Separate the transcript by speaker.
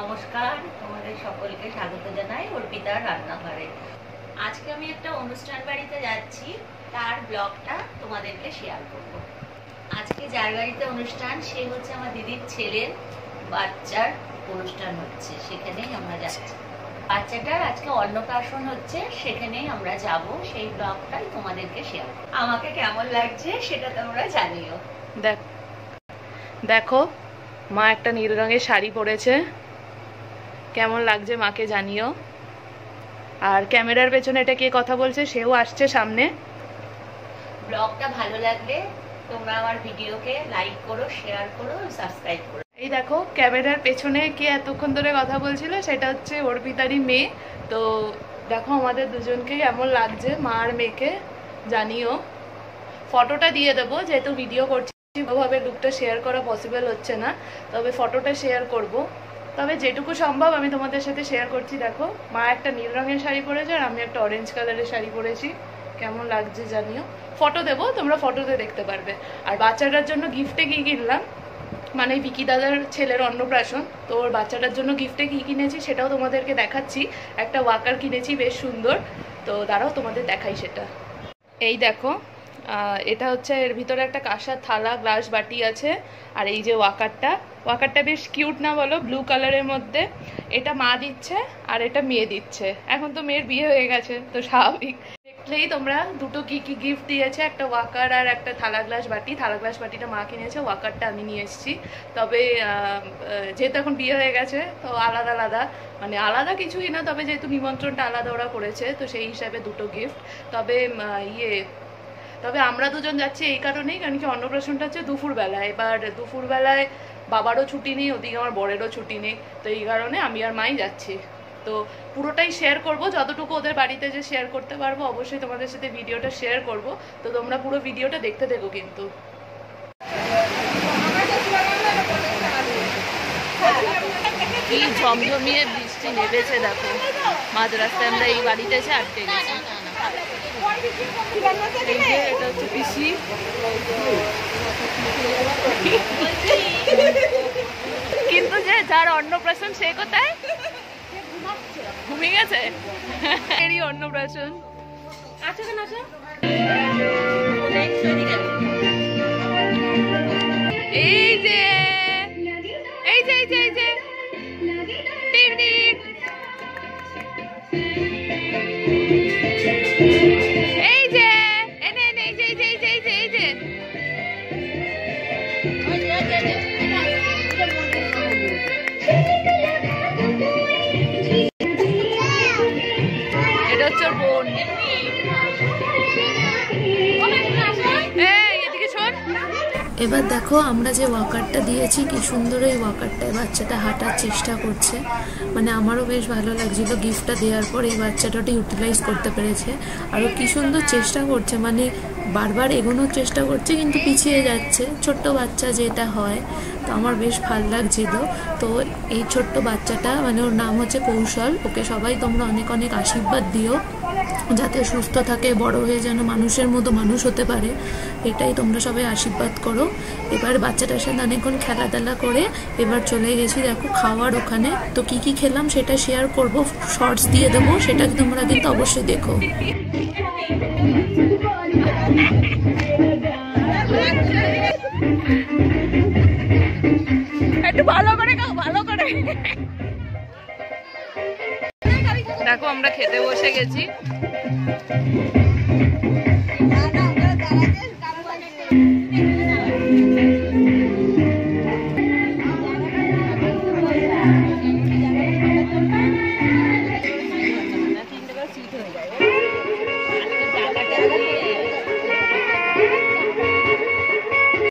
Speaker 1: নমস্কার, তোমাদের সকলকে স্বাগত জানাই অর্পিতার রান্নাঘরে। আজকে আমি একটা অনুষ্ঠান বাড়িতে যাচ্ছি, তার ব্লগটা তোমাদেরকে শেয়ার করব। আজকে যার বাড়িতে অনুষ্ঠান সে হচ্ছে আমার দিদির ছেলের বাচ্চার অনুষ্ঠান হচ্ছে, সেখানেই আমরা যাচ্ছি। বাচ্চাটার আজকে অন্নপ্রাশন হচ্ছে, সেখানেই আমরা যাব। সেই ব্লগটাই তোমাদেরকে শেয়ার করব। আমাকে কেমন লাগছে সেটা তোমরা জানিও।
Speaker 2: দেখো মা একটা নীল রঙের শাড়ি পরেছে, কেমন লাগছে মাকে জানিও। আর ক্যামেরার পেছনে এটা কে কথা বলছে সেও আসছে সামনে।
Speaker 1: ব্লগটা ভালো লাগলে তোমরা আমার ভিডিওকে লাইক করো, শেয়ার করো, সাবস্ক্রাইব করো।
Speaker 2: এই দেখো ক্যামেরার পেছনে কে এতক্ষণ ধরে কথা বলছিল, সেটা হচ্ছে অর্পিতারই মেয়ে। তো দেখো আমাদের দুজনকে কেমন লাগছে, মা আর মেয়েকে জানিও। ফটোটা দিয়ে দেবো, যেহেতু ভিডিও করছি ভাবে লুকটা শেয়ার করা পসিবল হচ্ছে না, তবে ফটোটা শেয়ার করব। তবে যেটুকু সম্ভব আমি তোমাদের সাথে শেয়ার করছি। দেখো মা একটা নীল রঙের শাড়ি পরেছে আর আমি একটা অরেঞ্জ কালারের শাড়ি পরেছি, কেমন লাগছে জানিও। ফটো দেবো, তোমরা ফটোতে দেখতে পারবে। আর বাচ্চাটার জন্য গিফটে কি কিনলাম, মানে বিকি দাদার ছেলের অন্নপ্রাশন, তো ওর বাচ্চাটার জন্য গিফটে কি কিনেছি সেটাও তোমাদেরকে দেখাচ্ছি। একটা ওয়াকার কিনেছি বেশ সুন্দর, তো দাঁড়াও তোমাদের দেখাই সেটা। এই দেখো এটা হচ্ছে, এর ভিতরে একটা কাঁসার থালা, গ্লাস, বাটি আছে। আর এই যে ওয়াকারটা বেশ কিউট না বলো, ব্লু কালারের মধ্যে। এটা মা দিচ্ছে আর এটা মেয়ে দিচ্ছে। এখন তো মেয়ের বিয়ে হয়ে গেছে, তো স্বাভাবিক। দেখলেই তোমরা দুটো কি কি গিফট দিয়েছে, একটা ওয়াকার আর একটা থালা গ্লাস বাটি। থালা গ্লাস বাটিটা মা কিনেছে, ওয়াকারটা আমি নিয়ে এসেছি। তবে যেহেতু এখন বিয়ে হয়ে গেছে তো আলাদা, মানে আলাদা কিছুই না, তবে যেহেতু নিমন্ত্রণটা আলাদা ওরা করেছে তো সেই হিসাবে দুটো গিফট। তবে আমরা দুজন যাচ্ছি এই কারণেই, কারণ কি অন্নপ্রাশনটা হচ্ছে দুপুরবেলায়। এবার দুপুরবেলায় বাবারও ছুটি নেই, ওদিকে আমার বরেরও ছুটি নেই, তো এই কারণে আমি আর মাই যাচ্ছি। তো পুরোটাই শেয়ার করব, যতটুকু ওদের বাড়িতে যে শেয়ার করতে পারবো অবশ্যই তোমাদের সাথে ভিডিওটা শেয়ার করব। তো তোমরা পুরো ভিডিওটা দেখতে দেখো কিন্তু। কি ঝমঝমিয়ে বৃষ্টি নেমেছে দেখো, মাঝ রাস্তায় আমরা এই বাড়িতে এসে আটকে গেছি। এই যে এটা হচ্ছে পিসি, কিন্তু যে যার অন্নপ্রাশন সে কোথায়, ঘুমিয়ে গেছে। এরই অন্নপ্রাশন। আচ্ছা কেন আচ্ছা, এই যে এই যে এই যে এই যে
Speaker 3: এবার দেখো আমরা যে ওয়াকারটা দিয়েছি, কি সুন্দর এই ওয়াকারটায় বাচ্চাটা হাঁটার চেষ্টা করছে। মানে আমারও বেশ ভালো লাগছিল গিফটটা দেওয়ার পর এই বাচ্চাটাকে ইউটিলাইজ করতে পেরেছে। আরও কি সুন্দর চেষ্টা করছে, মানে বারবার এগোনোর চেষ্টা করছে কিন্তু পিছিয়ে যাচ্ছে, ছোট্ট বাচ্চা যেটা হয়। তো আমার বেশ ভালো লাগছিল। তো এই ছোট্ট বাচ্চাটা, মানে ওর নাম হচ্ছে কৌশল, ওকে সবাই তোমরা অনেক অনেক আশীর্বাদ দিও, যাতে সুস্থ থাকে, বড় হয়ে যেন মানুষের মতো মানুষ হতে পারে, এটাই তোমরা সবাই আশীর্বাদ করো। এবার বাচ্চাটার সাথে অনেকক্ষণ খেলাধুলা করে এবার চলে গেছি দেখো খাওয়ার ওখানে। তো কি কি খেলাম সেটা শেয়ার করব, শর্টস দিয়ে দেবো, সেটা তোমরা কিন্তু অবশ্যই দেখো।
Speaker 2: একটু ভালো করে খাও, ভালো করে। দেখো আমরা খেতে বসে গেছি।